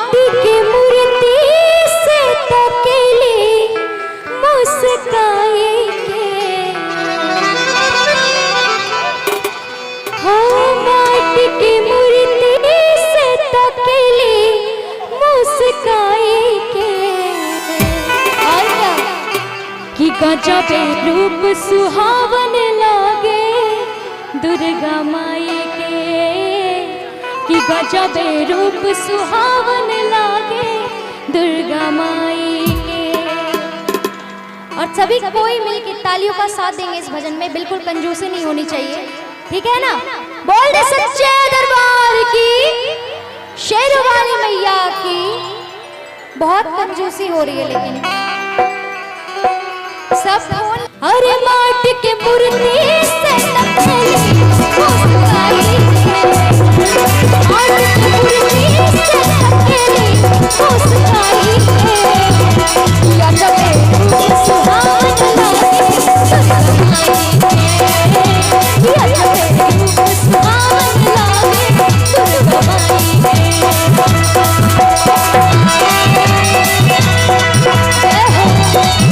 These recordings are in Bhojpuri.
माटी की मूर्ति से तकेली मुस्काए के, हो माटी की मूर्ति से तकेली मुस्काए के। और क्या कि गजब रूप सुहावन लागे दुर्गा माई के, कि गजब रूप सुहावन लागे दुर्गा माई के। और सभी कोई मिलकर तालियों का साथ देंगे इस भजन में, बिल्कुल कंजूसी नहीं होनी चाहिए, ठीक है ना? बोल दे सच्चे दरबार की, शेरों वाली मैया की। बहुत कंजूसी हो रही है लेकिन सब फोन। अरे माटी के मूर्ति से तकेली मुस्काई के, माटी के मूर्ति से तकेली मुस्काई के। गजब रूप सुहावन लागे दुर्गा माई के, गजब रूप सुहावन लागे दुर्गा माई के।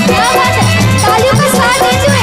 क्या बात है, तालियों का साथ दीजिए।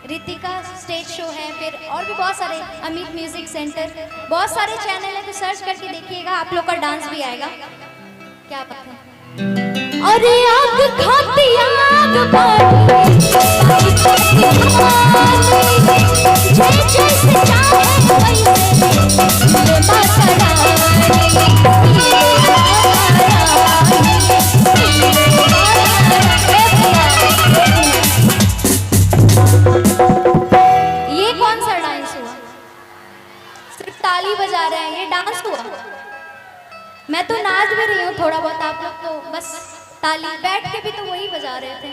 रितिका स्टेज शो है, फिर और भी बहुत सारे, अमित म्यूजिक सेंटर, बहुत सारे चैनल है, तो सर्च करके देखिएगा, आप लोग का डांस भी आएगा। क्या बात है। अरे आग खाती आग बाड़ी, जैसे चाहे ये कौन सा डांस हुआ? सिर्फ ताली बजा रहे हैं, ये डांस हुआ? मैं तो नाच भी रही हूँ थोड़ा बहुत, आप लोग तो बस ताली, बैठ के भी तो वही बजा रहे थे।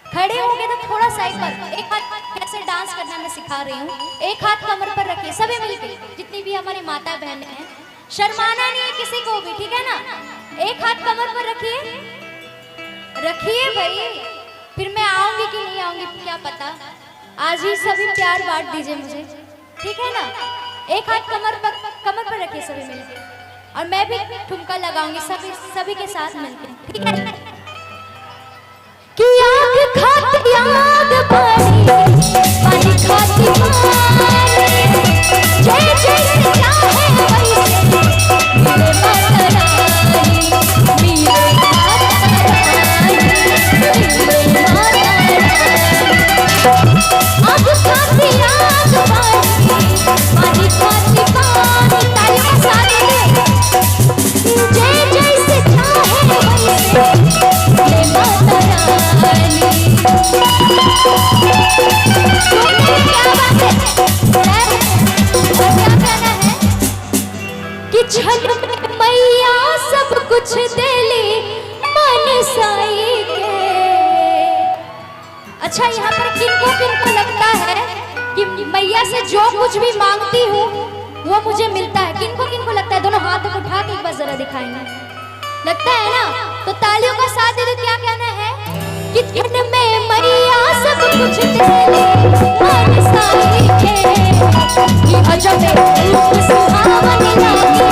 खड़े हो गए तो थोड़ा साइड पर, एक हाथ कैसे डांस करना मैं सिखा रही हूँ। एक हाथ कमर पर रखिए सभी मिलके, जितनी भी हमारी माता बहन हैं, शर्माना नहीं है किसी को भी, ठीक है ना? एक हाथ कमर पर रखिए, रखिए भाई, फिर मैं आऊंगी कि नहीं आऊंगी क्या पता, आज ही सभी प्यार बांट दीजिए मुझे, ठीक है ना? एक हाथ कमर पर रखिए सभी मिलके, और मैं भी ठुमका लगाऊंगी सभी के साथ मिलके, ठीक है? कि आग खाती आग बाड़ी, पानी खाती पानी, जैसे चाहे वैसे मेरे माता रानी, मेरे माता रानी, मेरे माता रानी। आग खाती आग बाड़ी, पानी खाती पानी, ताली का साथ दे, जैसे चाहे वैसे मेरे माता रानी। कि छन में मैया सब कुछ देली मन साई के। अच्छा, यहाँ पर किनको लगता है कि मैया से जो कुछ भी मांगती हूँ वो मुझे मिलता है? किनको लगता है? दोनों हाथ उठा के एक बार जरा दिखाएंगे, लगता है ना? तो तालियों का साथ दे दो। क्या कहना है? कि छन में मैया सब कुछ देली मन साई के, कि अजब रूप सुहावन लागे